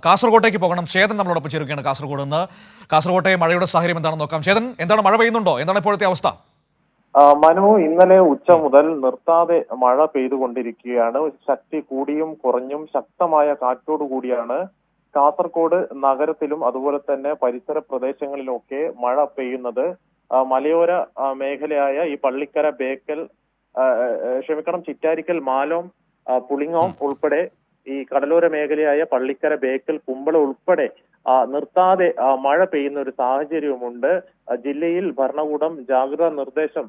കാസർഗോട്ടേക്ക് പോകണം. ചേതൻ നമ്മളോടൊപ്പം ചേരുകയാണ് കാസർഗോഡ് നിന്ന്. കാസർഗോട്ടെ മഴയുടെ സാഹചര്യം എന്താണെന്ന് നോക്കാം. ചേതൻ, എന്താണ്, മഴ പെയ്യുന്നുണ്ടോ? എന്താണ് ഇപ്പോഴത്തെ അവസ്ഥ? മനു, ഇന്നലെ ഉച്ച മുതൽ നിർത്താതെ മഴ പെയ്തുകൊണ്ടിരിക്കുകയാണ്. ശക്തി കൂടിയും കുറഞ്ഞും ശക്തമായ കാറ്റോടു കൂടിയാണ് കാസർഗോഡ് നഗരത്തിലും അതുപോലെ തന്നെ പരിസര പ്രദേശങ്ങളിലുമൊക്കെ മഴ പെയ്യുന്നത്. മലയോര മേഖലയായ ഈ പള്ളിക്കര, ബേക്കൽ, ചിറ്റാരിക്കൽ, മാലോം, പുളിങ്ങോം ഉൾപ്പെടെ ഈ കടലോര മേഖലയായ പള്ളിക്കര, ബേക്കൽ, കുമ്പള ഉൾപ്പെടെ നിർത്താതെ മഴ പെയ്യുന്ന ഒരു സാഹചര്യവുമുണ്ട്. ജില്ലയിൽ ഭരണകൂടം ജാഗ്രതാ നിർദ്ദേശം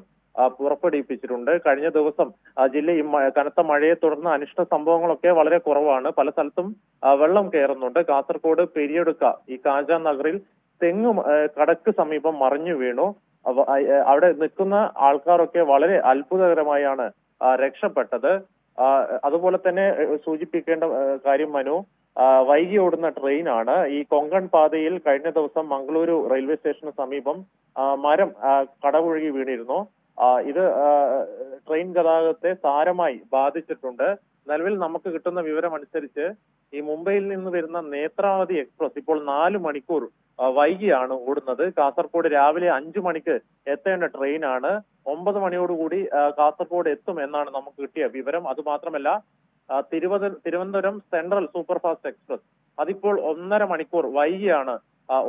പുറപ്പെടുവിപ്പിച്ചിട്ടുണ്ട്. കഴിഞ്ഞ ദിവസം ജില്ലയിൽ കനത്ത മഴയെ തുടർന്ന് അനിഷ്ട സംഭവങ്ങളൊക്കെ വളരെ കുറവാണ്. പല സ്ഥലത്തും വെള്ളം കയറുന്നുണ്ട്. കാസർഗോഡ് പെരിയടുക്ക ഈ കാജ നഗറിൽ തെങ്ങ് കടക്ക് സമീപം മറിഞ്ഞു വീണു. അവിടെ നിൽക്കുന്ന ആൾക്കാരൊക്കെ വളരെ അത്ഭുതകരമായാണ് രക്ഷപ്പെട്ടത്. അതുപോലെ തന്നെ സൂചിപ്പിക്കേണ്ട കാര്യം, മനു, വൈകി ഓടുന്ന ട്രെയിനാണ്. ഈ കൊങ്കൺ പാതയിൽ കഴിഞ്ഞ ദിവസം മംഗളൂരു റെയിൽവേ സ്റ്റേഷന് സമീപം മരം കടപുഴകി വീണിരുന്നു. ഇത് ട്രെയിൻ ഗതാഗതത്തെ സാരമായി ബാധിച്ചിട്ടുണ്ട്. നിലവിൽ നമുക്ക് കിട്ടുന്ന വിവരം അനുസരിച്ച് ഈ മുംബൈയിൽ നിന്ന് വരുന്ന നേത്രാവതി എക്സ്പ്രസ് ഇപ്പോൾ 4 മണിക്കൂർ വൈകിയാണ് ഓടുന്നത്. കാസർഗോഡ് രാവിലെ 5 മണിക്ക് എത്തേണ്ട ട്രെയിനാണ്. 9 മണിയോടുകൂടി കാസർഗോഡ് എത്തും എന്നാണ് നമുക്ക് കിട്ടിയ വിവരം. അതുമാത്രമല്ല, തിരുവനന്തപുരം സെൻട്രൽ സൂപ്പർഫാസ്റ്റ് എക്സ്പ്രസ് അതിപ്പോൾ 1.5 മണിക്കൂർ വൈകിയാണ്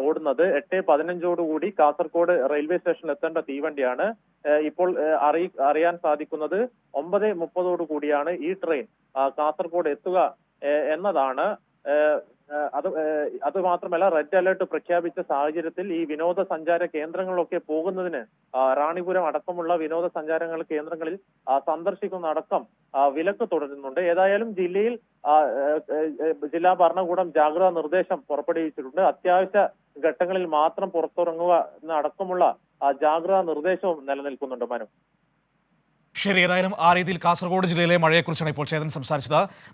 ഓടുന്നത്. 8:15 കാസർഗോഡ് റെയിൽവേ സ്റ്റേഷനിൽ എത്തേണ്ട തീവണ്ടിയാണ്. ഇപ്പോൾ അറിയാൻ സാധിക്കുന്നത് 9:30 ഈ ട്രെയിൻ കാസർഗോഡ് എത്തുക എന്നതാണ്. അത് മാത്രമല്ല, റെഡ് അലേർട്ട് പ്രഖ്യാപിച്ച സാഹചര്യത്തിൽ ഈ വിനോദസഞ്ചാര കേന്ദ്രങ്ങളിലൊക്കെ പോകുന്നതിന് റാണിപുരം അടക്കമുള്ള വിനോദസഞ്ചാര കേന്ദ്രങ്ങളിൽ സന്ദർശിക്കുന്നതടക്കം വിലക്ക് തുടരുന്നുണ്ട്. ഏതായാലും ജില്ലയിൽ ജില്ലാ ഭരണകൂടം ജാഗ്രതാ നിർദ്ദേശം പുറപ്പെടുവിച്ചിട്ടുണ്ട്. അത്യാവശ്യ ഘട്ടങ്ങളിൽ മാത്രം പുറത്തിറങ്ങുക എന്നടക്കമുള്ള ജാഗ്രതാ നിർദ്ദേശവും നിലനിൽക്കുന്നുണ്ട്. മനു, ശരി, ഏതായാലും ആ രീതിയിൽ കാസർഗോഡ് ജില്ലയിലെ മഴയെക്കുറിച്ചാണ് ഇപ്പോൾ ചേതൻ സംസാരിച്ചത്.